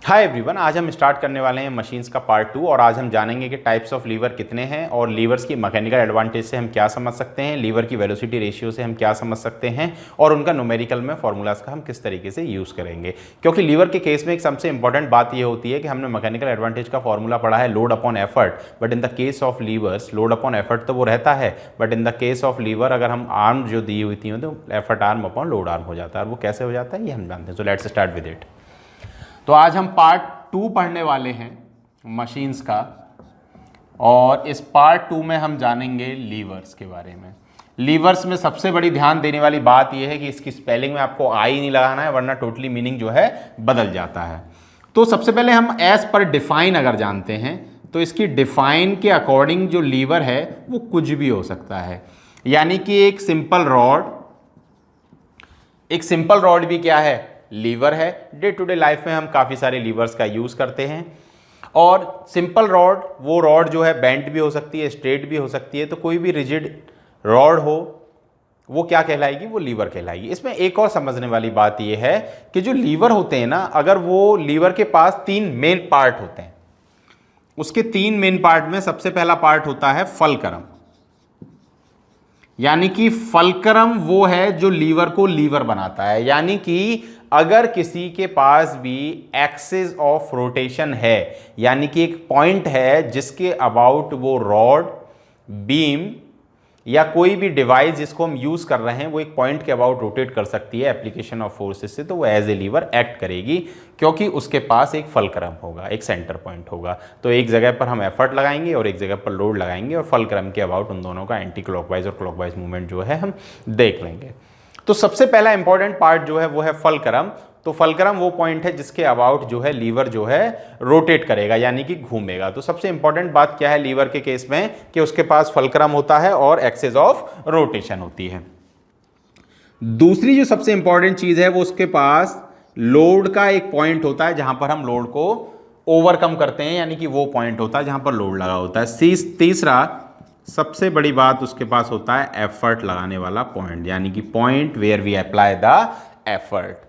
Hi everyone, आज हम start करने वाले हैं मशीन्स का पार्ट 2 और आज हम जानेंगे कि टाइप्स ऑफ लीवर कितने हैं और लीवर्स की मैकेनिकल एडवांटेज से हम क्या समझ सकते हैं, लीवर की वेलोसिटी रेशियो से हम क्या समझ सकते हैं और उनका न्यूमेरिकल में फॉर्मूलाज का हम किस तरीके से यूज़ करेंगे। क्योंकि लीवर के केस में एक सबसे इंपॉर्टेंट बात ये होती है कि हमने मैकेनिकल एडवांटेज का फॉर्मूला पढ़ा है load upon effort, but in the case of levers load upon effort तो वो रहता है, but in the case of lever अगर हम आर्म जो दी हुई थी तो effort arm upon load arm हो जाता है। और वो कैसे हो जाता है ये हम जानते हैं। So let's start with it. तो आज हम पार्ट 2 पढ़ने वाले हैं मशीन्स का और इस पार्ट 2 में हम जानेंगे लीवर्स के बारे में। लीवर्स में सबसे बड़ी ध्यान देने वाली बात यह है कि इसकी स्पेलिंग में आपको आई नहीं लगाना है, वरना टोटली मीनिंग जो है बदल जाता है। तो सबसे पहले हम एज पर डिफाइन अगर जानते हैं तो इसकी डिफाइन के अकॉर्डिंग जो लीवर है वो कुछ भी हो सकता है। यानी कि एक सिंपल रॉड भी क्या है, लीवर है। डे टू डे लाइफ में हम काफ़ी सारे लीवर्स का यूज़ करते हैं और सिंपल रॉड वो रॉड जो है बेंट भी हो सकती है, स्ट्रेट भी हो सकती है। तो कोई भी रिजिड रॉड हो वो क्या कहलाएगी, वो लीवर कहलाएगी। इसमें एक और समझने वाली बात ये है कि जो लीवर होते हैं ना, अगर वो लीवर के पास 3 मेन पार्ट होते हैं, उसके 3 मेन पार्ट में सबसे पहला पार्ट होता है फलक्रम। यानी कि फलक्रम वो है जो लीवर को लीवर बनाता है। यानी कि अगर किसी के पास भी एक्सिस ऑफ रोटेशन है, यानी कि एक पॉइंट है जिसके अबाउट वो रॉड, बीम या कोई भी डिवाइस जिसको हम यूज कर रहे हैं वो एक पॉइंट के अबाउट रोटेट कर सकती है एप्लीकेशन ऑफ फोर्सेस से, तो वो एज ए लीवर एक्ट करेगी क्योंकि उसके पास एक फलक्रम होगा, एक सेंटर पॉइंट होगा। तो एक जगह पर हम एफर्ट लगाएंगे और एक जगह पर लोड लगाएंगे और फलक्रम के अबाउट उन दोनों का एंटी क्लॉकवाइज और क्लॉकवाइज मूवमेंट जो है हम देख लेंगे। तो सबसे पहला इंपॉर्टेंट पार्ट जो है वो है फलक्रम। तो फलक्रम वो पॉइंट है जिसके अबाउट जो है लीवर जो है रोटेट करेगा, यानी कि घूमेगा। तो सबसे इंपॉर्टेंट बात क्या है लीवर के केस में कि उसके पास फलक्रम होता है और एक्सिस ऑफ रोटेशन होती है। दूसरी जो सबसे इंपॉर्टेंट चीज है वो उसके पास लोड का एक पॉइंट होता है जहां पर हम लोड को ओवरकम करते हैं, यानी कि वो पॉइंट होता है जहां पर लोड लगा होता है। तीसरा सबसे बड़ी बात उसके पास होता है एफर्ट लगाने वाला पॉइंट, यानी कि point where we apply the effort.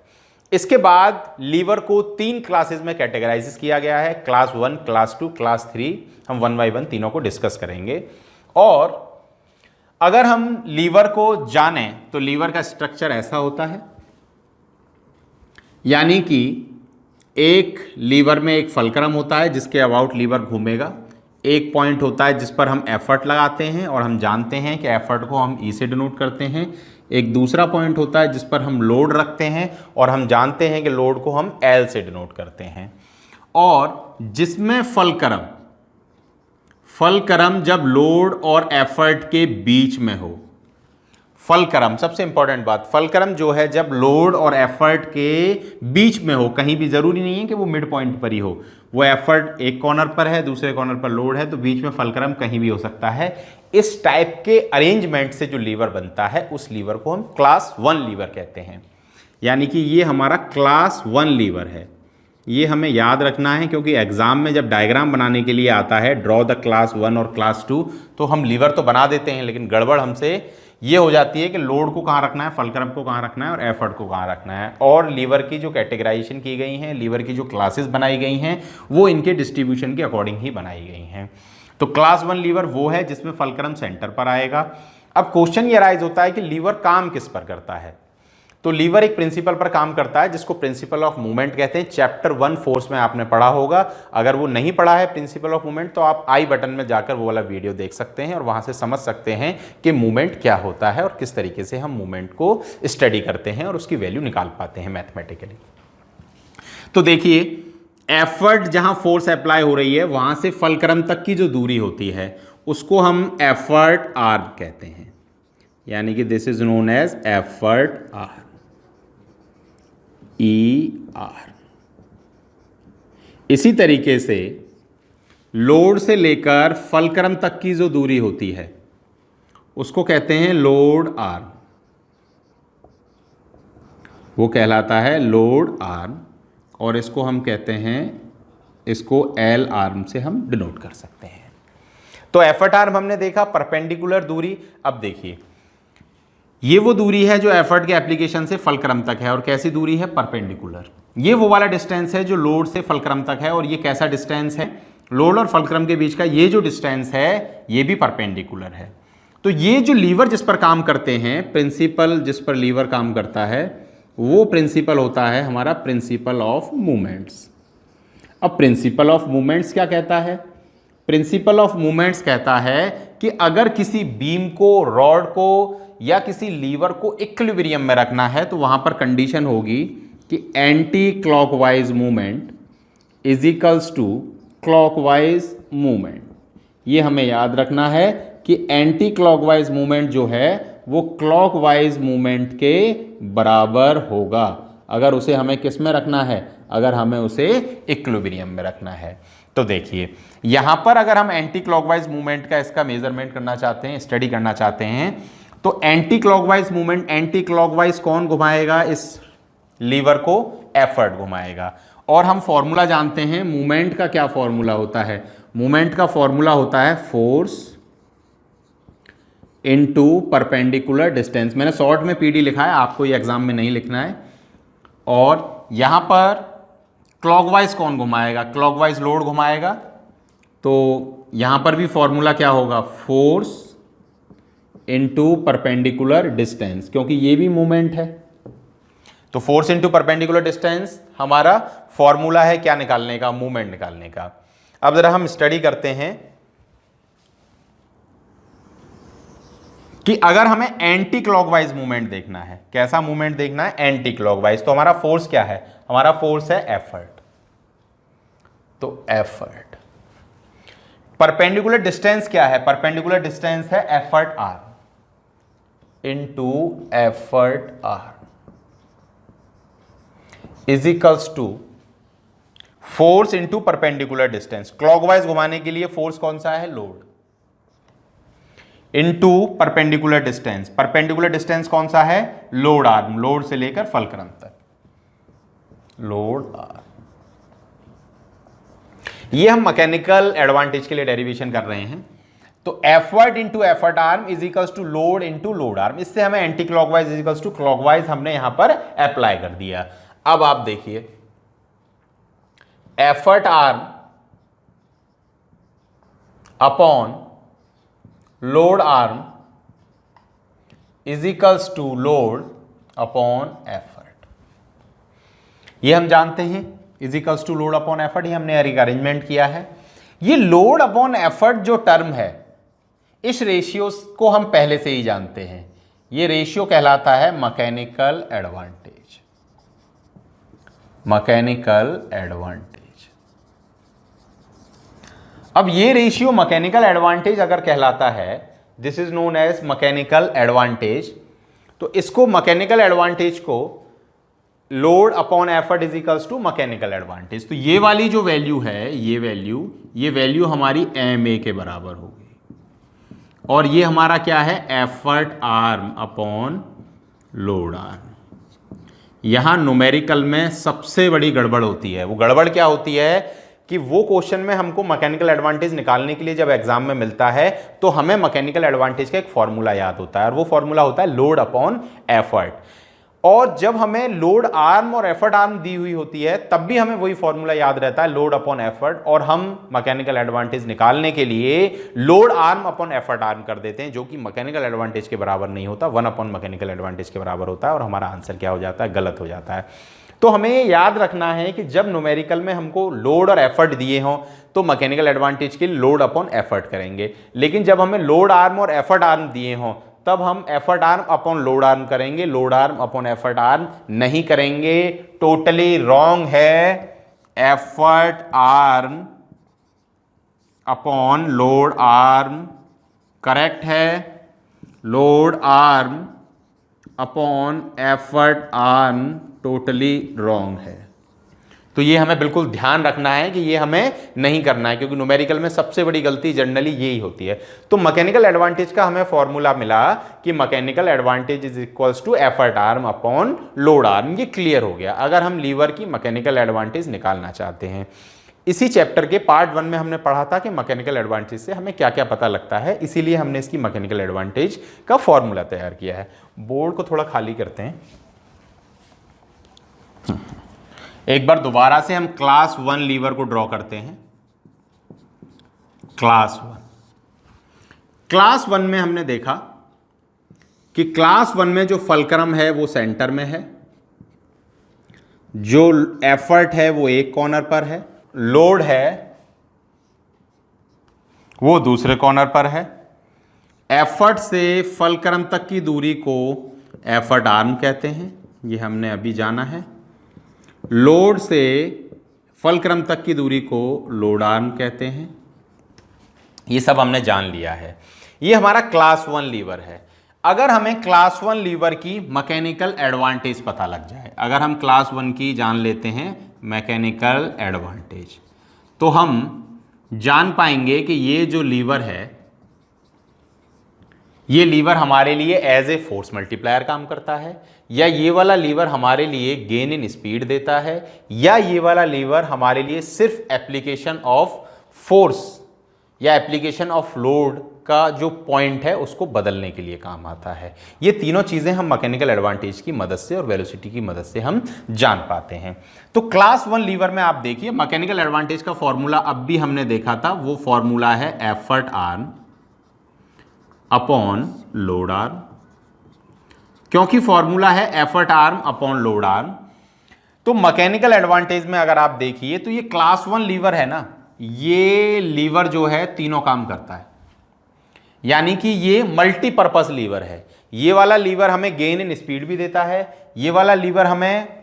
इसके बाद लीवर को 3 क्लासेस में कैटेगराइज किया गया है, क्लास 1, क्लास 2, क्लास 3। हम 1 बाय 1 तीनों को डिस्कस करेंगे। और अगर हम लीवर को जाने तो लीवर का स्ट्रक्चर ऐसा होता है, यानी कि एक लीवर में एक फलक्रम होता है जिसके अबाउट लीवर घूमेगा, एक पॉइंट होता है जिस पर हम एफर्ट लगाते हैं और हम जानते हैं कि एफर्ट को हम ई से डिनोट करते हैं, एक दूसरा पॉइंट होता है जिस पर हम लोड रखते हैं और हम जानते हैं कि लोड को हम एल से डिनोट करते हैं। और जिसमें फलक्रम जब लोड और एफर्ट के बीच में हो, फलक्रम सबसे इंपॉर्टेंट बात, फलक्रम जो है जब लोड और एफर्ट के बीच में हो, कहीं भी जरूरी नहीं है कि वो मिड पॉइंट पर ही हो, वो एफर्ट एक कॉर्नर पर है, दूसरे कॉर्नर पर लोड है, तो बीच में फलक्रम कहीं भी हो सकता है। इस टाइप के अरेंजमेंट से जो लीवर बनता है उस लीवर को हम क्लास 1 लीवर कहते हैं। यानी कि ये हमारा क्लास 1 लीवर है। ये हमें याद रखना है क्योंकि एग्जाम में जब डायग्राम बनाने के लिए आता है ड्रॉ द क्लास 1 और क्लास 2, तो हम लीवर तो बना देते हैं लेकिन गड़बड़ हमसे ये हो जाती है कि लोड को कहाँ रखना है, फलक्रम को कहाँ रखना है और एफर्ट को कहाँ रखना है। और लीवर की जो कैटेगराइजेशन की गई हैं, लीवर की जो क्लासेस बनाई गई हैं, वो इनके डिस्ट्रीब्यूशन के अकॉर्डिंग ही बनाई गई हैं। तो क्लास 1 लीवर वो है जिसमें फलक्रम सेंटर पर आएगा। अब क्वेश्चन ये राइज होता है कि लीवर काम किस पर करता है। तो लीवर एक प्रिंसिपल पर काम करता है जिसको प्रिंसिपल ऑफ मूवमेंट कहते हैं। चैप्टर 1 फोर्स में आपने पढ़ा होगा। अगर वो नहीं पढ़ा है प्रिंसिपल ऑफ मूवमेंट तो आप आई बटन में जाकर वो वाला वीडियो देख सकते हैं और वहां से समझ सकते हैं कि मूवमेंट क्या होता है और किस तरीके से हम मूवमेंट को स्टडी करते हैं और उसकी वैल्यू निकाल पाते हैं मैथमेटिकली। तो देखिए, एफर्ट जहां फोर्स अप्लाई हो रही है वहां से फलक्रम तक की जो दूरी होती है उसको हम एफर्ट आर कहते हैं, यानी कि this is known as effort arm, ER। इसी तरीके से लोड से लेकर फलक्रम तक की जो दूरी होती है उसको कहते हैं लोड आर्म, वो कहलाता है लोड आर्म। और इसको हम कहते हैं, इसको एल आर्म से हम डिनोट कर सकते हैं। तो एफर्ट आर्म हमने देखा, परपेंडिकुलर दूरी। अब देखिए, ये वो दूरी है जो एफर्ट के एप्लीकेशन से फलक्रम तक है और कैसी दूरी है, परपेंडिकुलर। ये वो वाला डिस्टेंस है जो लोड से फलक्रम तक है, और ये कैसा डिस्टेंस है, लोड और फलक्रम के बीच का ये जो डिस्टेंस है ये भी परपेंडिकुलर है। तो ये जो लीवर जिस पर काम करते हैं, प्रिंसिपल जिस पर लीवर काम करता है, वो प्रिंसिपल होता है हमारा प्रिंसिपल ऑफ मूवमेंट्स। अब प्रिंसिपल ऑफ मूवमेंट्स क्या कहता है? प्रिंसिपल ऑफ मूवमेंट्स कहता है कि अगर किसी बीम को, रॉड को या किसी लीवर को इक्विलिब्रियम में रखना है तो वहां पर कंडीशन होगी कि anti clockwise movement is equals to clockwise movement. ये हमें याद रखना है कि एंटी क्लॉकवाइज मूवमेंट जो है वो क्लॉकवाइज मूवमेंट के बराबर होगा अगर उसे हमें किस में रखना है, अगर हमें उसे इक्विलिब्रियम में रखना है। तो देखिए यहां पर अगर हम एंटी क्लॉकवाइज मूवमेंट का इसका मेजरमेंट करना चाहते हैं, स्टडी करना चाहते हैं, तो anti clockwise movement, anti clockwise कौन घुमाएगा? इस लीवर को एफर्ट घुमाएगा। और हम फॉर्मूला जानते हैं मूवमेंट का, क्या फॉर्मूला होता है? मूवमेंट का फॉर्मूला होता है फोर्स इनटू परपेंडिकुलर डिस्टेंस। मैंने शॉर्ट में पीडी लिखा है, आपको ये एग्जाम में नहीं लिखना है। और यहां पर क्लॉकवाइज कौन घुमाएगा? क्लॉकवाइज लोड घुमाएगा। तो यहां पर भी फॉर्मूला क्या होगा? फोर्स इनटू परपेंडिकुलर डिस्टेंस, क्योंकि ये भी मूवमेंट है। तो फोर्स इनटू परपेंडिकुलर डिस्टेंस हमारा फॉर्मूला है क्या निकालने का? मूवमेंट निकालने का। अब जरा हम स्टडी करते हैं कि अगर हमें एंटी क्लॉकवाइज मूवमेंट देखना है, कैसा मूवमेंट देखना है? Anti clockwise. तो हमारा फोर्स क्या है? हमारा फोर्स है एफर्ट। तो एफर्ट। परपेंडिकुलर डिस्टेंस क्या है? परपेंडिकुलर डिस्टेंस है effort arm into effort arm is equals to force into perpendicular distance. Clockwise घुमाने के लिए फोर्स कौन सा है? Load into perpendicular distance. Perpendicular distance कौन सा है? लोड आर्म, लोड से लेकर फलक्रम तक, लोड आर्म। ये हम मैकेनिकल एडवांटेज के लिए डेरिवेशन कर रहे हैं। तो effort into effort arm is equals to load into load arm. इससे हमें anti clockwise is equals to clockwise हमने यहां पर अप्लाई कर दिया। अब आप देखिए effort arm upon load arm is equals to load upon effort. ये हम जानते हैं is equals to load upon effort, ये हमने अरेंजमेंट किया है। ये लोड अपॉन एफर्ट जो टर्म है, इस रेशियो को हम पहले से ही जानते हैं। ये रेशियो कहलाता है मैकेनिकल एडवांटेज। Mechanical advantage. अब ये रेशियो मैकेनिकल एडवांटेज अगर कहलाता है, this is known as mechanical advantage, तो इसको मैकेनिकल एडवांटेज को load upon effort is equals to mechanical advantage. तो ये वाली जो वैल्यू है, ये वैल्यू हमारी एम ए के बराबर होगी। और ये हमारा क्या है? Effort arm upon load arm. यहां न्यूमेरिकल में सबसे बड़ी गड़बड़ होती है। वो गड़बड़ क्या होती है कि वो क्वेश्चन में हमको मैकेनिकल एडवांटेज निकालने के लिए जब एग्जाम में मिलता है तो हमें मैकेनिकल एडवांटेज का एक फॉर्मूला याद होता है, और वो फॉर्मूला होता है लोड अपॉन एफर्ट। और जब हमें लोड आर्म और एफर्ट आर्म दी हुई होती है तब भी हमें वही फॉर्मूला याद रहता है, लोड अपॉन एफर्ट, और हम मैकेनिकल एडवांटेज निकालने के लिए load arm upon effort arm कर देते हैं, जो कि मैकेनिकल एडवांटेज के बराबर नहीं होता, 1 अपॉन मैकेनिकल एडवांटेज के बराबर होता है, और हमारा आंसर क्या हो जाता है? गलत हो जाता है। तो हमें ये याद रखना है कि जब न्यूमेरिकल में हमको लोड और एफर्ट दिए हों तो मैकेनिकल एडवांटेज के लिए लोड अपॉन एफर्ट करेंगे, लेकिन जब हमें लोड आर्म और एफर्ट आर्म दिए हों तब हम effort arm upon load arm करेंगे, load arm upon effort arm नहीं करेंगे। टोटली रॉन्ग है। Effort arm upon load arm correct है, load arm upon effort arm totally wrong है। तो ये हमें बिल्कुल ध्यान रखना है कि ये हमें नहीं करना है, क्योंकि न्यूमेरिकल में सबसे बड़ी गलती जनरली यही होती है। तो मैकेनिकल एडवांटेज का हमें फॉर्मूला मिला कि mechanical advantage is equals to effort arm upon load arm. ये क्लियर हो गया अगर हम लीवर की मैकेनिकल एडवांटेज निकालना चाहते हैं। इसी चैप्टर के पार्ट 1 में हमने पढ़ा था कि मैकेनिकल एडवांटेज से हमें क्या क्या पता लगता है, इसीलिए हमने इसकी मैकेनिकल एडवांटेज का फॉर्मूला तैयार किया है। बोर्ड को थोड़ा खाली करते हैं। एक बार दोबारा से हम क्लास 1 लीवर को ड्रॉ करते हैं। क्लास 1 में हमने देखा कि क्लास 1 में जो फलक्रम है वो सेंटर में है, जो एफर्ट है वो एक कॉर्नर पर है, लोड है वो दूसरे कॉर्नर पर है। एफर्ट से फलक्रम तक की दूरी को एफर्ट आर्म कहते हैं, ये हमने अभी जाना है। लोड से फलक्रम तक की दूरी को लोड आर्म कहते हैं, ये सब हमने जान लिया है। ये हमारा क्लास 1 लीवर है। अगर हमें क्लास 1 लीवर की मैकेनिकल एडवांटेज पता लग जाए, अगर हम क्लास 1 की जान लेते हैं मैकेनिकल एडवांटेज, तो हम जान पाएंगे कि ये जो लीवर है, ये लीवर हमारे लिए एज ए फोर्स मल्टीप्लायर काम करता है, या ये वाला लीवर हमारे लिए गेन इन स्पीड देता है, या ये वाला लीवर हमारे लिए सिर्फ एप्लीकेशन ऑफ फोर्स या एप्लीकेशन ऑफ लोड का जो पॉइंट है उसको बदलने के लिए काम आता है। ये तीनों चीजें हम मैकेनिकल एडवांटेज की मदद से और वेलोसिटी की मदद से हम जान पाते हैं। तो क्लास 1 लीवर में आप देखिए मैकेनिकल एडवांटेज का फॉर्मूला अब भी हमने देखा था, वो फॉर्मूला है effort arm upon load arm. क्योंकि फॉर्मूला है effort arm upon load arm, तो मैकेनिकल एडवांटेज में अगर आप देखिए तो ये क्लास 1 लीवर है ना, ये लीवर जो है तीनों काम करता है, यानी कि ये मल्टीपर्पस लीवर है। ये वाला लीवर हमें गेन इन स्पीड भी देता है, ये वाला लीवर हमें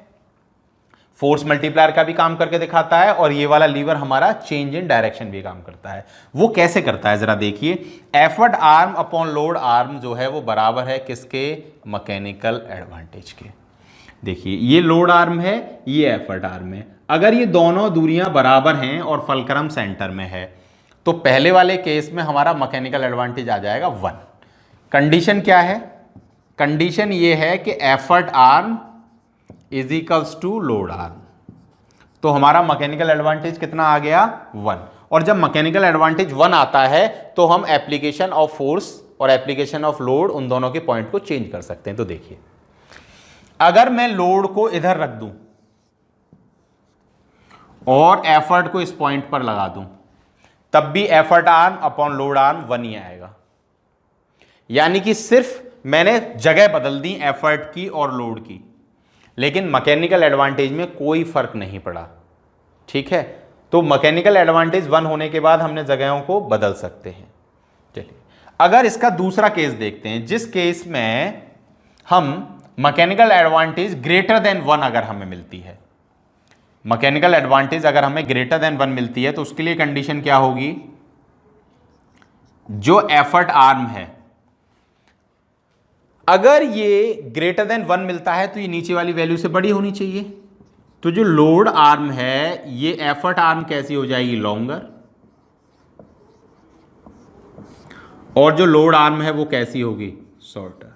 फोर्स मल्टीप्लायर का भी काम करके दिखाता है, और ये वाला लीवर हमारा चेंज इन डायरेक्शन भी काम करता है। वो कैसे करता है जरा देखिए। Effort arm upon load arm जो है वो बराबर है किसके, मैकेनिकल एडवांटेज के। देखिए ये लोड आर्म है, ये एफर्ट आर्म है। अगर ये दोनों दूरियां बराबर हैं और फलक्रम सेंटर में है तो पहले वाले केस में हमारा मैकेनिकल एडवांटेज आ जाएगा 1। कंडीशन क्या है, कंडीशन ये है कि effort arm is equals to load arm, तो हमारा मैकेनिकल एडवांटेज कितना आ गया 1। और जब मैकेनिकल एडवांटेज 1 आता है तो हम एप्लीकेशन ऑफ फोर्स और एप्लीकेशन ऑफ लोड उन दोनों के पॉइंट को चेंज कर सकते हैं। तो देखिए अगर मैं लोड को इधर रख दूं और एफर्ट को इस पॉइंट पर लगा दूं, तब भी effort arm upon load arm 1 ही आएगा, यानी कि सिर्फ मैंने जगह बदल दी एफर्ट की और लोड की, लेकिन मैकेनिकल एडवांटेज में कोई फर्क नहीं पड़ा। ठीक है, तो मैकेनिकल एडवांटेज 1 होने के बाद हमने जगहों को बदल सकते हैं। चलिए अगर इसका दूसरा केस देखते हैं, जिस केस में हम मैकेनिकल एडवांटेज ग्रेटर देन 1 अगर हमें मिलती है, मैकेनिकल एडवांटेज अगर हमें ग्रेटर देन 1 मिलती है तो उसके लिए कंडीशन क्या होगी, जो एफर्ट आर्म है अगर ये ग्रेटर देन 1 मिलता है तो ये नीचे वाली वैल्यू से बड़ी होनी चाहिए। तो जो लोड आर्म है ये एफर्ट आर्म कैसी हो जाएगी, लॉन्गर, और जो लोड आर्म है वो कैसी होगी, शॉर्टर।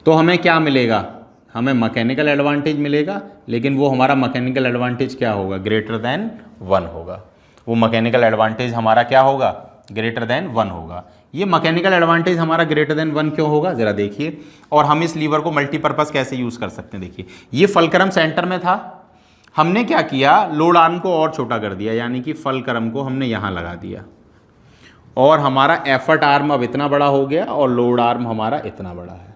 तो हमें क्या मिलेगा, हमें मैकेनिकल एडवांटेज मिलेगा, लेकिन वो हमारा मैकेनिकल एडवांटेज क्या होगा, ग्रेटर देन 1 होगा। वो मैकेनिकल एडवांटेज हमारा क्या होगा, ग्रेटर देन 1 होगा। ये मैकेनिकल एडवांटेज हमारा ग्रेटर देन 1 क्यों होगा जरा देखिए, और हम इस लीवर को मल्टीपर्पज कैसे यूज कर सकते हैं। देखिए ये फलक्रम सेंटर में था, हमने क्या किया, लोड आर्म को और छोटा कर दिया, यानी कि फलक्रम को हमने यहां लगा दिया, और हमारा एफर्ट आर्म अब इतना बड़ा हो गया और लोड आर्म हमारा इतना बड़ा है।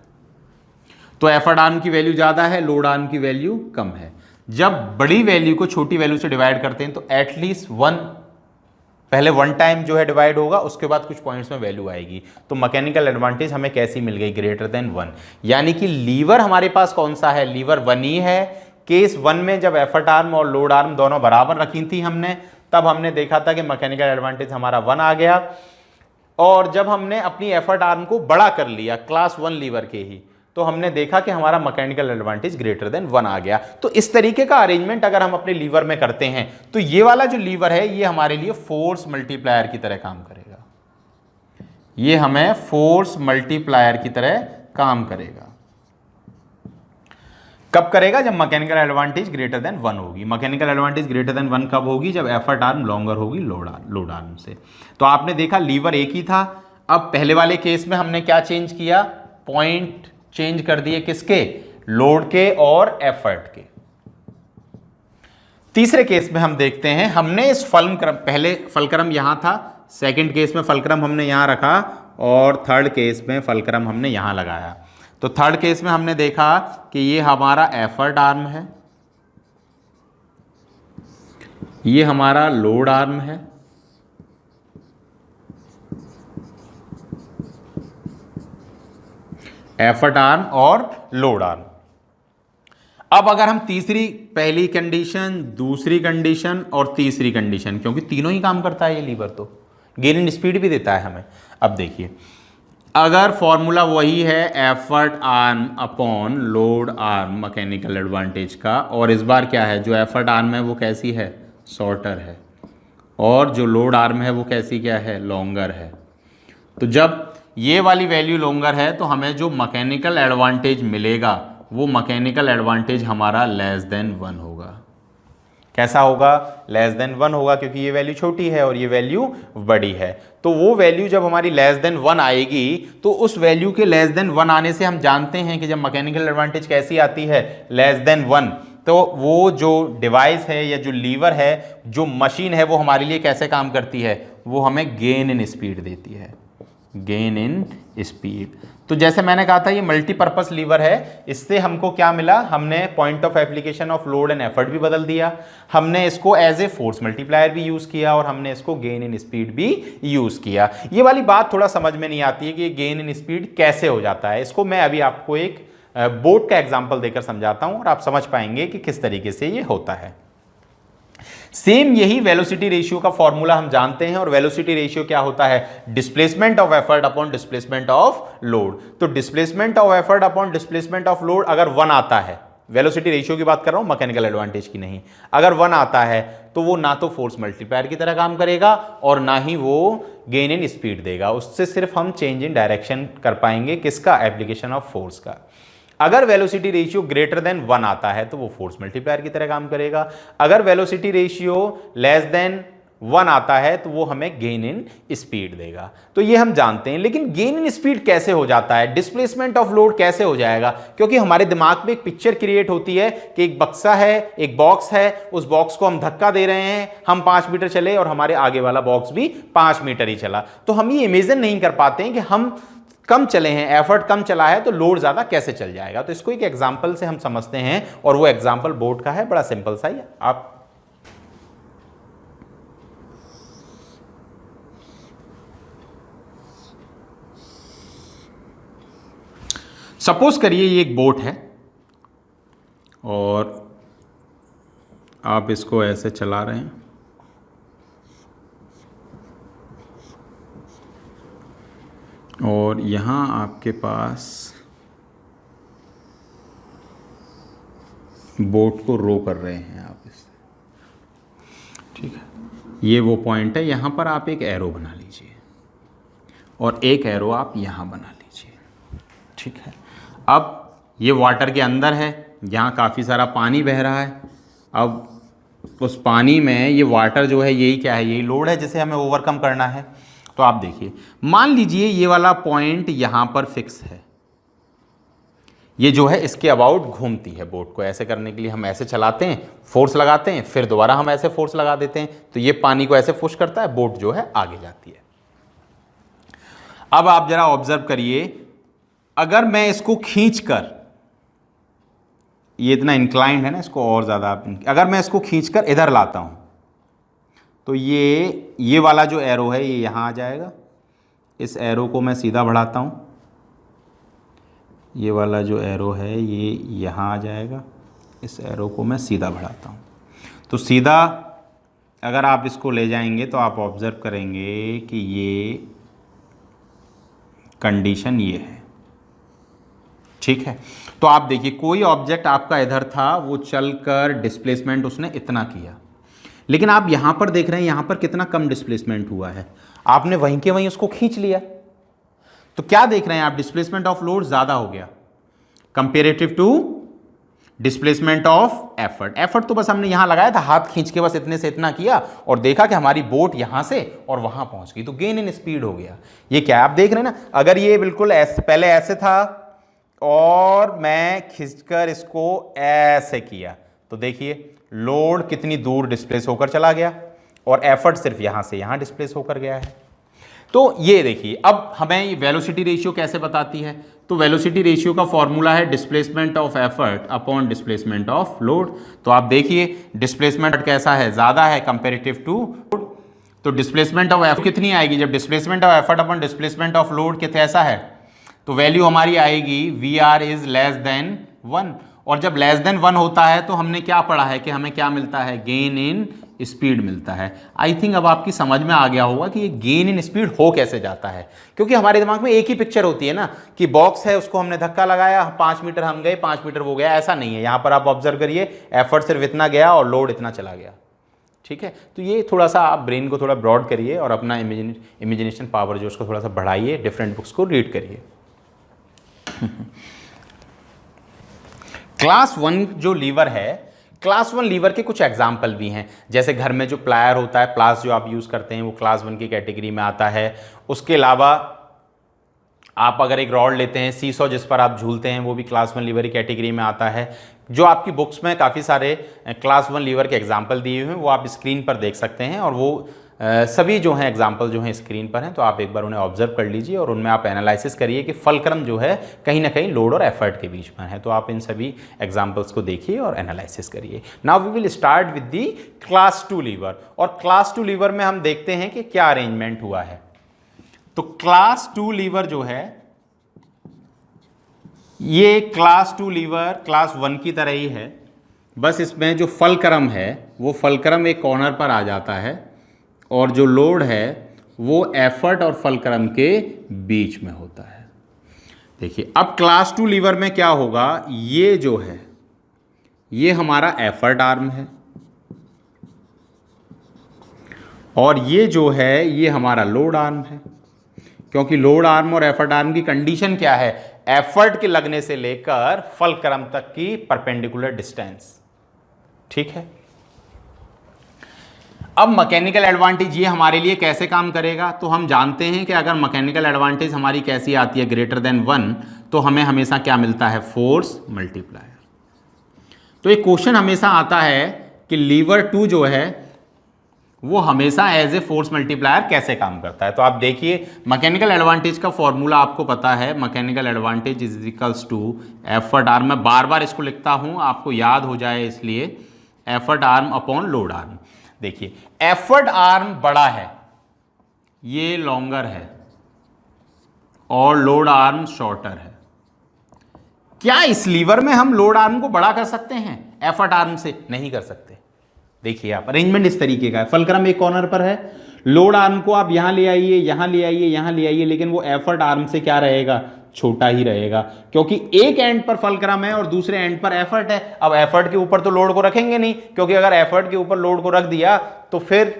तो एफर्ट आर्म की वैल्यू ज्यादा है, लोड आर्म की वैल्यू कम है। जब बड़ी वैल्यू को छोटी वैल्यू से डिवाइड करते हैं तो एटलीस्ट 1, पहले 1 टाइम जो है डिवाइड होगा, उसके बाद कुछ पॉइंट्स में वैल्यू आएगी। तो मैकेनिकल एडवांटेज हमें कैसी मिल गई, ग्रेटर देन 1, यानी कि लीवर हमारे पास कौन सा है, लीवर 1 ही है। केस 1 में जब एफर्ट आर्म और लोड आर्म दोनों बराबर रखी थी हमने, तब हमने देखा था कि मैकेनिकल एडवांटेज हमारा 1 आ गया। और जब हमने अपनी एफर्ट आर्म को बड़ा कर लिया क्लास 1 लीवर के ही, तो हमने देखा कि हमारा मैकेनिकल एडवांटेज ग्रेटर देन 1 आ गया। तो इस तरीके का अरेंजमेंट अगर हम अपने लीवर में करते हैं तो ये वाला जो लीवर है ये हमारे लिए फोर्स मल्टीप्लायर की तरह काम करेगा, ये हमें फोर्स मल्टीप्लायर की तरह काम करेगा। कब करेगा, जब मैकेनिकल एडवांटेज ग्रेटर देन 1 होगी। मैकेनिकल एडवांटेज ग्रेटर देन 1 कब होगी, जब एफर्ट आर्म लॉन्गर होगी लोड आर्म से। तो आपने देखा लीवर एक ही था। अब पहले वाले केस में हमने क्या चेंज किया, पॉइंट चेंज कर दिए, किसके, लोड के और एफर्ट के। तीसरे केस में हम देखते हैं, हमने इस फलक्रम, पहले फलक्रम यहां था, सेकंड केस में फलक्रम हमने यहां रखा और थर्ड केस में फलक्रम हमने यहां लगाया। तो थर्ड केस में हमने देखा कि ये हमारा एफर्ट आर्म है, ये हमारा लोड आर्म है, एफर्ट आर्म और लोड आर्म। अब अगर हम तीसरी, पहली कंडीशन, दूसरी कंडीशन और तीसरी कंडीशन, क्योंकि तीनों ही काम करता है ये लीवर, तो गेन इन स्पीड भी देता है हमें। अब देखिए, अगर फॉर्मूला वही है effort arm upon load arm mechanical advantage का, और इस बार क्या है, जो एफर्ट आर्म है वो कैसी है, शॉर्टर है, और जो लोड आर्म है वो कैसी क्या है, लॉन्गर है। तो जब ये वाली वैल्यू लॉन्गर है तो हमें जो मैकेनिकल एडवांटेज मिलेगा वो मैकेनिकल एडवांटेज हमारा लेस देन 1 होगा। कैसा होगा, लेस देन 1 होगा, क्योंकि ये वैल्यू छोटी है और ये वैल्यू बड़ी है। तो वो वैल्यू जब हमारी लेस देन 1 आएगी, तो उस वैल्यू के लेस देन 1 आने से हम जानते हैं कि जब मैकेनिकल एडवांटेज कैसी आती है, लेस देन 1, तो वो जो डिवाइस है या जो लीवर है, जो मशीन है, वो हमारे लिए कैसे काम करती है, वो हमें गेन इन स्पीड देती है, गेन इन स्पीड। तो जैसे मैंने कहा था ये मल्टीपर्पस लीवर है, इससे हमको क्या मिला, हमने point of application of load and effort भी बदल दिया, हमने इसको एज ए फोर्स मल्टीप्लायर भी यूज किया, और हमने इसको गेन इन स्पीड भी यूज किया। ये वाली बात थोड़ा समझ में नहीं आती है कि गेन इन स्पीड कैसे हो जाता है। इसको मैं अभी आपको एक बोट का एग्जाम्पल देकर समझाता हूं और आप समझ पाएंगे कि किस तरीके से ये होता है। सेम यही वेलोसिटी रेशियो का फॉर्मूला हम जानते हैं, और वेलोसिटी रेशियो क्या होता है, displacement of effort upon displacement of load. तो displacement of effort upon displacement of load अगर 1 आता है, वेलोसिटी रेशियो की बात कर रहा हूं, मैकेनिकल एडवांटेज की नहीं, अगर 1 आता है तो वो ना तो फोर्स मल्टीप्लायर की तरह काम करेगा और ना ही वो गेन इन स्पीड देगा। उससे सिर्फ हम चेंज इन डायरेक्शन कर पाएंगे, किसका, एप्लीकेशन ऑफ फोर्स का। अगर वेलोसिटी रेशियो ग्रेटर देन 1 आता है तो वो फोर्स मल्टीप्लायर की तरह काम करेगा। अगर वेलोसिटी रेशियो लेस देन 1 आता है तो वो हमें गेन इन स्पीड देगा। तो ये हम जानते हैं, लेकिन गेन इन स्पीड कैसे हो जाता है, डिस्प्लेसमेंट ऑफ लोड कैसे हो जाएगा, क्योंकि हमारे दिमाग में एक पिक्चर क्रिएट होती है कि एक बक्सा है, एक बॉक्स है, उस बॉक्स को हम धक्का दे रहे हैं, हम 5 मीटर चले और हमारे आगे वाला बॉक्स भी 5 मीटर ही चला। तो हम ये इमेजिन नहीं कर पाते हैं कि हम कम चले हैं, एफर्ट कम चला है तो लोड ज्यादा कैसे चल जाएगा। तो इसको एक एग्जांपल से हम समझते हैं, और वो एग्जांपल बोट का है, बड़ा सिंपल सा ही। आप सपोज करिए ये एक बोट है और आप इसको ऐसे चला रहे हैं, और यहाँ आपके पास बोट को रो कर रहे हैं आप इससे, ठीक है। ये वो पॉइंट है, यहाँ पर आप एक एरो बना लीजिए और एक एरो आप यहाँ बना लीजिए, ठीक है। अब ये वाटर के अंदर है, यहाँ काफ़ी सारा पानी बह रहा है। अब उस पानी में ये वाटर जो है, यही क्या है, यही लोड है जिसे हमें ओवरकम करना है। तो आप देखिए, मान लीजिए ये वाला पॉइंट यहां पर फिक्स है, ये जो है इसके अबाउट घूमती है। बोट को ऐसे करने के लिए हम ऐसे चलाते हैं, फोर्स लगाते हैं, फिर दोबारा हम ऐसे फोर्स लगा देते हैं, तो ये पानी को ऐसे पुश करता है, बोट जो है आगे जाती है। अब आप जरा ऑब्जर्व करिए, अगर मैं इसको खींचकर, ये इतना इंक्लाइंड है ना, इसको और ज्यादा अगर मैं इसको खींचकर इधर लाता हूं तो ये वाला जो एरो है ये यहाँ आ जाएगा, इस एरो को मैं सीधा बढ़ाता हूँ, ये वाला जो एरो है ये यहाँ आ जाएगा, इस एरो को मैं सीधा बढ़ाता हूँ। तो सीधा अगर आप इसको ले जाएंगे तो आप ऑब्जर्व करेंगे कि ये कंडीशन ये है, ठीक है। तो आप देखिए, कोई ऑब्जेक्ट आपका इधर था, वो चलकर डिस्प्लेसमेंट उसने इतना किया, लेकिन आप यहां पर देख रहे हैं यहां पर कितना कम डिस्प्लेसमेंट हुआ है, आपने वहीं के वहीं उसको खींच लिया। तो क्या देख रहे हैं आप, डिस्प्लेसमेंट ऑफ लोड ज्यादा हो गया comparative to displacement of effort. Effort तो बस हमने यहां लगाया था, हाथ खींच के बस इतने से इतना किया और देखा कि हमारी बोट यहां से और वहां पहुंच गई, तो गेन इन स्पीड हो गया। ये क्या आप देख रहे हैं ना, अगर ये बिल्कुल ऐसे पहले ऐसे था और मैं खींचकर इसको ऐसे किया, तो देखिए लोड कितनी दूर डिस्प्लेस होकर चला गया और एफर्ट सिर्फ यहां से यहां डिस्प्लेस होकर गया है। तो ये देखिए, अब हमें वेलोसिटी रेशियो कैसे बताती है, तो वेलोसिटी रेशियो का फॉर्मूला है displacement of effort upon displacement of load. तो आप देखिए डिस्प्लेसमेंट कैसा है, ज्यादा है कंपेरेटिव टू, तो डिस्प्लेसमेंट ऑफ एफर्ट कितनी आएगी, जब displacement of effort upon displacement of load कितना ऐसा है, तो वैल्यू हमारी आएगी V R is less than 1। और जब लेस देन 1 होता है तो हमने क्या पढ़ा है कि हमें क्या मिलता है, गेन इन स्पीड मिलता है। आई थिंक अब आपकी समझ में आ गया होगा कि ये गेन इन स्पीड हो कैसे जाता है, क्योंकि हमारे दिमाग में एक ही पिक्चर होती है ना कि बॉक्स है, उसको हमने धक्का लगाया, 5 मीटर हम गए, 5 मीटर वो गया, ऐसा नहीं है। यहां पर आप ऑब्जर्व करिए, एफर्ट सिर्फ इतना गया और लोड इतना चला गया। ठीक है, तो ये थोड़ा सा आप ब्रेन को थोड़ा ब्रॉड करिए और अपना इमेजिनेशन पावर जो उसको थोड़ा सा बढ़ाइए, डिफरेंट बुक्स को रीड करिए। क्लास 1 जो लीवर है, क्लास 1 लीवर के कुछ एग्जाम्पल भी हैं, जैसे घर में जो प्लायर होता है, प्लास जो आप यूज करते हैं वो क्लास 1 की कैटेगरी में आता है। उसके अलावा आप अगर एक रॉड लेते हैं, सीसॉ जिस पर आप झूलते हैं, वो भी क्लास 1 लीवर की कैटेगरी में आता है। जो आपकी बुक्स में काफ़ी सारे क्लास 1 लीवर के एग्जाम्पल दिए हुए हैं वो आप स्क्रीन पर देख सकते हैं, और वो सभी जो हैं एग्जाम्पल जो हैं स्क्रीन पर हैं, तो आप एक बार उन्हें ऑब्जर्व कर लीजिए और उनमें आप एनालिसिस करिए कि फलक्रम जो है कहीं ना कहीं लोड और एफर्ट के बीच में है। तो आप इन सभी एग्जाम्पल्स को देखिए और एनालिसिस करिए। Now we will start with the class 2 lever, और क्लास 2 लीवर में हम देखते हैं कि क्या अरेंजमेंट हुआ है। तो क्लास 2 लीवर जो है, ये क्लास 2 लीवर क्लास 1 की तरह ही है, बस इसमें जो फलक्रम है वो फलक्रम एक कॉर्नर पर आ जाता है और जो लोड है वो एफर्ट और फलक्रम के बीच में होता है। देखिए अब क्लास 2 लीवर में क्या होगा, ये जो है ये हमारा एफर्ट आर्म है और ये जो है ये हमारा लोड आर्म है, क्योंकि लोड आर्म और एफर्ट आर्म की कंडीशन क्या है, एफर्ट के लगने से लेकर फलक्रम तक की परपेंडिकुलर डिस्टेंस। ठीक है, अब मैकेनिकल एडवांटेज ये हमारे लिए कैसे काम करेगा, तो हम जानते हैं कि अगर मैकेनिकल एडवांटेज हमारी कैसी आती है, ग्रेटर देन 1, तो हमें हमेशा क्या मिलता है, फोर्स मल्टीप्लायर। तो एक क्वेश्चन हमेशा आता है कि लीवर 2 जो है वो हमेशा एज ए फोर्स मल्टीप्लायर कैसे काम करता है। तो आप देखिए मैकेनिकल एडवांटेज का फॉर्मूला आपको पता है, mechanical advantage is equals to effort arm. मैं बार बार इसको लिखता हूं आपको याद हो जाए इसलिए, effort arm upon load arm. देखिए एफर्ट आर्म बड़ा है, ये लॉन्गर है, और लोड आर्म शॉर्टर है। क्या इस लीवर में हम लोड आर्म को बड़ा कर सकते हैं एफर्ट आर्म से? नहीं कर सकते। देखिए आप अरेंजमेंट इस तरीके का है, फलक्रम एक कॉर्नर पर है, लोड आर्म को आप यहां ले आइए, यहां ले आइए, यहां ले आइए, लेकिन वो एफर्ट आर्म से क्या रहेगा, छोटा ही रहेगा, क्योंकि एक एंड पर फलक्रम है और दूसरे एंड पर एफर्ट है। अब एफर्ट के ऊपर तो लोड को रखेंगे नहीं, क्योंकि अगर एफर्ट के ऊपर लोड को रख दिया तो फिर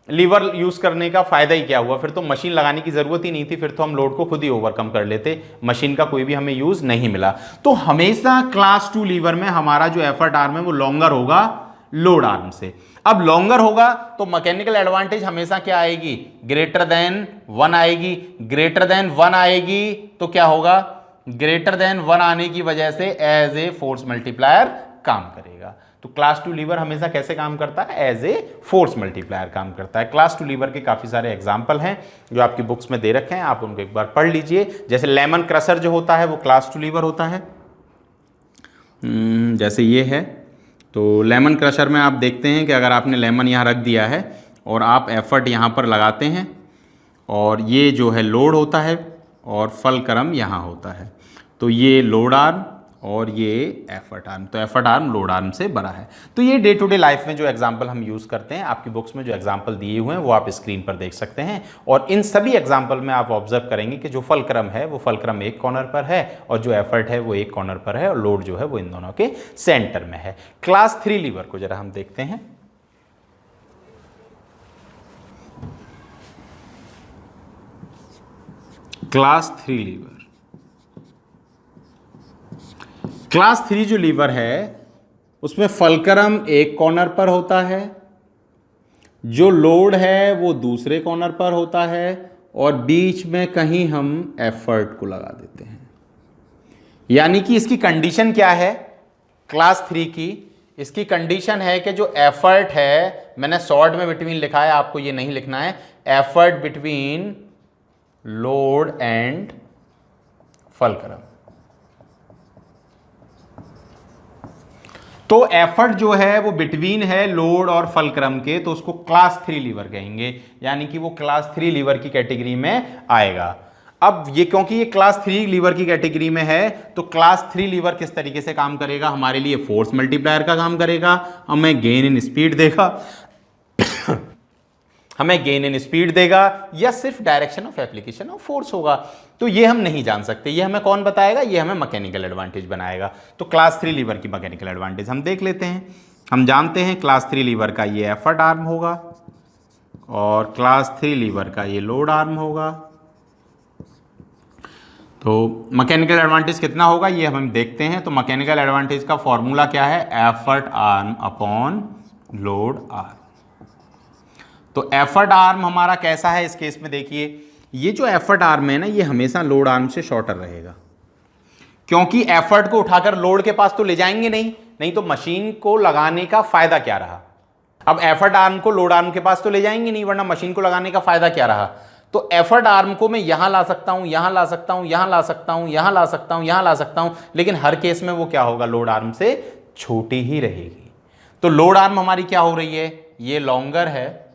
लीवर यूज करने का फायदा ही क्या हुआ, फिर तो मशीन लगाने की जरूरत ही नहीं थी, फिर तो हम लोड को खुद ही ओवरकम कर लेते, मशीन का कोई भी हमें यूज नहीं मिला। तो हमेशा क्लास 2 लीवर में हमारा जो एफर्ट आर्म है वो लॉन्गर होगा लोड आर्म से। अब लॉन्गर होगा तो मैकेनिकल एडवांटेज हमेशा क्या आएगी, ग्रेटर देन 1 आएगी। ग्रेटर देन 1 आएगी तो क्या होगा, ग्रेटर देन 1 आने की वजह से एज ए फोर्स मल्टीप्लायर काम करेगा। तो क्लास 2 लीवर हमेशा कैसे काम करता है, एज ए फोर्स मल्टीप्लायर काम करता है। क्लास 2 लीवर के काफी सारे एग्जांपल हैं जो आपकी बुक्स में दे रखे हैं, आप उनको एक बार पढ़ लीजिए। जैसे लेमन क्रशर जो होता है वो क्लास 2 लीवर होता है, जैसे ये है। तो लेमन क्रशर में आप देखते हैं कि अगर आपने लेमन यहाँ रख दिया है और आप एफर्ट यहाँ पर लगाते हैं, और ये जो है लोड होता है और फलक्रम यहाँ होता है, तो ये लोड आर्म और ये एफर्ट आर्म, तो एफर्ट आर्म लोड आर्म से बड़ा है। तो ये डे टू डे लाइफ में जो एग्जांपल हम यूज़ करते हैं, आपकी बुक्स में जो एग्जांपल दिए हुए हैं वो आप स्क्रीन पर देख सकते हैं, और इन सभी एग्जांपल में आप ऑब्जर्व करेंगे कि जो फलक्रम है वो फलक्रम एक कॉर्नर पर है और जो एफर्ट है वो एक कॉर्नर पर है, और लोड जो है वो इन दोनों के सेंटर में है। क्लास 3 लीवर को जरा हम देखते हैं। क्लास 3 लीवर, क्लास 3 जो लीवर है उसमें फलक्रम एक कॉर्नर पर होता है, जो लोड है वो दूसरे कॉर्नर पर होता है, और बीच में कहीं हम एफर्ट को लगा देते हैं। यानी कि इसकी कंडीशन क्या है क्लास 3 की, इसकी कंडीशन है कि जो एफर्ट है, मैंने शॉर्ट में बिटवीन लिखा है, आपको ये नहीं लिखना है, effort between load and fulcrum. तो एफर्ट जो है वो बिटवीन है लोड और फलक्रम के, तो उसको क्लास 3 लीवर कहेंगे, यानी कि वो क्लास 3 लीवर की कैटेगरी में आएगा। अब ये क्योंकि ये क्लास 3 लीवर की कैटेगरी में है, तो क्लास 3 लीवर किस तरीके से काम करेगा, हमारे लिए फोर्स मल्टीप्लायर का काम करेगा, हमें गेन इन स्पीड देगा हमें गेन इन स्पीड देगा, या सिर्फ direction of application of force होगा, तो ये हम नहीं जान सकते। ये हमें कौन बताएगा, ये हमें मैकेनिकल एडवांटेज बनाएगा। तो क्लास 3 लीवर की मैकेनिकल एडवांटेज हम देख लेते हैं। हम जानते हैं क्लास 3 लीवर का ये एफर्ट आर्म होगा और क्लास 3 लीवर का ये लोड आर्म होगा। तो मैकेनिकल एडवांटेज कितना होगा ये हम देखते हैं। तो मैकेनिकल एडवांटेज का फॉर्मूला क्या है, effort arm upon load arm. तो एफर्ट आर्म हमारा कैसा है इस केस में, देखिए ये जो एफर्ट आर्म है ना, ये हमेशा लोड आर्म से शॉर्टर रहेगा, क्योंकि एफर्ट को उठाकर लोड के पास तो ले जाएंगे नहीं तो मशीन को लगाने का फायदा क्या रहा। अब एफर्ट आर्म को लोड आर्म के पास तो ले जाएंगे नहीं, वरना मशीन को लगाने का फायदा क्या रहा। तो एफर्ट आर्म को मैं यहां ला सकता हूं, यहां ला सकता हूं, यहां ला सकता हूं, यहां ला सकता हूं, यहां ला सकता हूं, लेकिन हर केस में वो क्या होगा, लोड आर्म से छोटी ही रहेगी। तो लोड आर्म हमारी क्या हो रही है, ये लॉन्गर है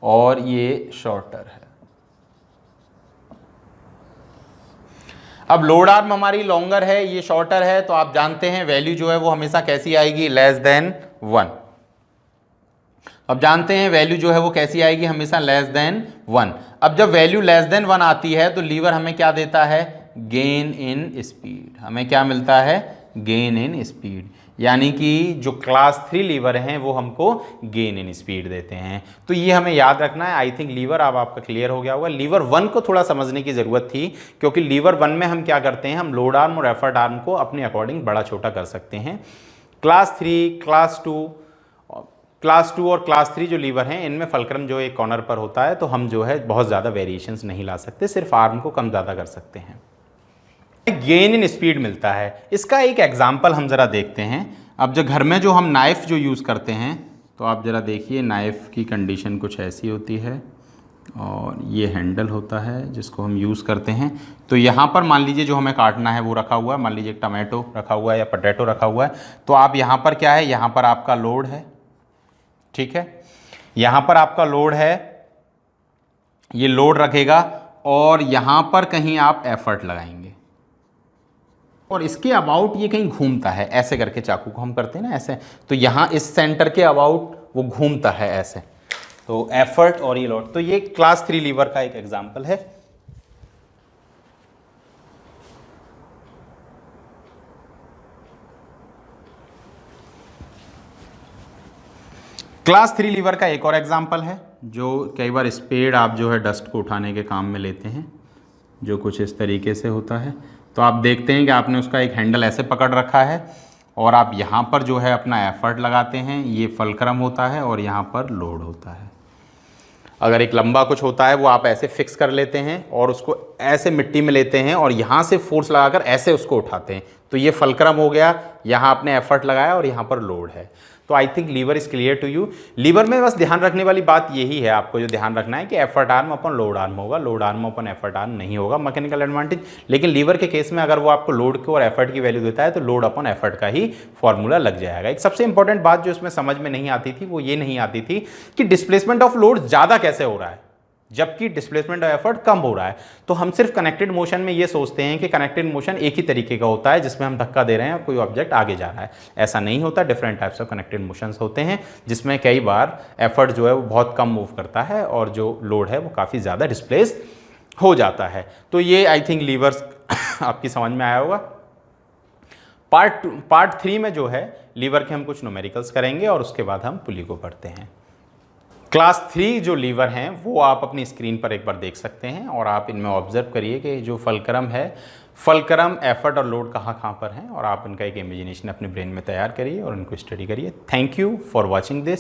और ये शॉर्टर है। अब लोड आर्म हमारी लॉन्गर है, ये शॉर्टर है, तो आप जानते हैं वैल्यू जो है वो हमेशा कैसी आएगी, लेस देन 1। अब जानते हैं वैल्यू जो है वो कैसी आएगी, हमेशा लेस देन 1। अब जब वैल्यू लेस देन 1 आती है तो लीवर हमें क्या देता है, गेन इन स्पीड। हमें क्या मिलता है, गेन इन स्पीड, यानी कि जो क्लास 3 लीवर हैं वो हमको गेन इन स्पीड देते हैं। तो ये हमें याद रखना है। आई थिंक लीवर अब आपका क्लियर हो गया होगा। लीवर 1 को थोड़ा समझने की ज़रूरत थी, क्योंकि लीवर 1 में हम क्या करते हैं, हम लोड आर्म और एफर्ट आर्म को अपने अकॉर्डिंग बड़ा छोटा कर सकते हैं। क्लास 3, क्लास 2 और क्लास 3 जो लीवर हैं, इनमें फलक्रम जो एक कॉर्नर पर होता है, तो हम जो है बहुत ज़्यादा वेरिएशंस नहीं ला सकते, सिर्फ आर्म को कम ज़्यादा कर सकते हैं। गेन इन स्पीड मिलता है, इसका एक एग्जाम्पल हम ज़रा देखते हैं। अब जो घर में जो हम नाइफ़ जो यूज़ करते हैं, तो आप ज़रा देखिए नाइफ़ की कंडीशन कुछ ऐसी होती है और ये हैंडल होता है जिसको हम यूज़ करते हैं। तो यहाँ पर मान लीजिए जो हमें काटना है वो रखा हुआ है, मान लीजिए टमाटो रखा हुआ है या पोटैटो रखा हुआ है, तो आप यहाँ पर क्या है, यहाँ पर आपका लोड है, ठीक है, यहाँ पर आपका लोड है, ये लोड रखेगा और यहाँ पर कहीं आप एफर्ट लगाएंगे और इसके अबाउट ये कहीं घूमता है, ऐसे करके चाकू को हम करते हैं ना ऐसे, तो यहाँ इस सेंटर के अबाउट वो घूमता है ऐसे, तो एफर्ट और ये लोड। तो ये क्लास 3 लीवर का एक एग्जांपल है। क्लास 3 लीवर का एक और एग्जांपल है, जो कई बार स्पेड आप जो है डस्ट को उठाने के काम में लेते हैं, जो कुछ इस तरीके से होता है। तो आप देखते हैं कि आपने उसका एक हैंडल ऐसे पकड़ रखा है और आप यहाँ पर जो है अपना एफर्ट लगाते हैं, ये फलक्रम होता है और यहाँ पर लोड होता है। अगर एक लंबा कुछ होता है वो आप ऐसे फिक्स कर लेते हैं और उसको ऐसे मिट्टी में लेते हैं और यहाँ से फोर्स लगाकर ऐसे उसको उठाते हैं, तो ये फलक्रम हो गया, यहाँ आपने एफर्ट लगाया और यहाँ पर लोड है। तो I think lever is clear to you. Lever में बस ध्यान रखने वाली बात यही है, आपको जो ध्यान रखना है कि एफर्ट आर्म अपन लोड आर्म होगा, लोड आर्म अपन एफर्ट आर्म नहीं होगा, मैकेनिकल एडवांटेज। लेकिन लीवर के केस में अगर वो आपको लोड की और एफर्ट की वैल्यू देता है तो लोड अपन एफर्ट का ही फॉर्मूला लग जाएगा। एक सबसे इंपॉर्टेंट बात जो इसमें समझ में नहीं आती थी वो ये नहीं आती थी कि डिस्प्लेसमेंट ऑफ लोड ज़्यादा कैसे हो रहा है जबकि डिस्प्लेसमेंट ऑफ एफर्ट कम हो रहा है। तो हम सिर्फ कनेक्टेड मोशन में ये सोचते हैं कि कनेक्टेड मोशन एक ही तरीके का होता है जिसमें हम धक्का दे रहे हैं और कोई ऑब्जेक्ट आगे जा रहा है। ऐसा नहीं होता, different types of connected motions होते हैं जिसमें कई बार एफर्ट जो है वो बहुत कम मूव करता है और जो लोड है वो काफ़ी ज़्यादा डिस्प्लेस हो जाता है। तो ये आई थिंक लीवर्स आपकी समझ में आया होगा। पार्ट 3 में जो है लीवर के हम कुछ न्यूमेरिकल्स करेंगे और उसके बाद हम पुली को पढ़ते हैं। क्लास 3 जो लीवर हैं वो आप अपनी स्क्रीन पर एक बार देख सकते हैं और आप इनमें ऑब्जर्व करिए कि जो फलक्रम है, फलक्रम, एफर्ट और लोड कहाँ पर हैं और आप इनका एक इमेजिनेशन अपने ब्रेन में तैयार करिए और इनको स्टडी करिए। Thank you for watching this.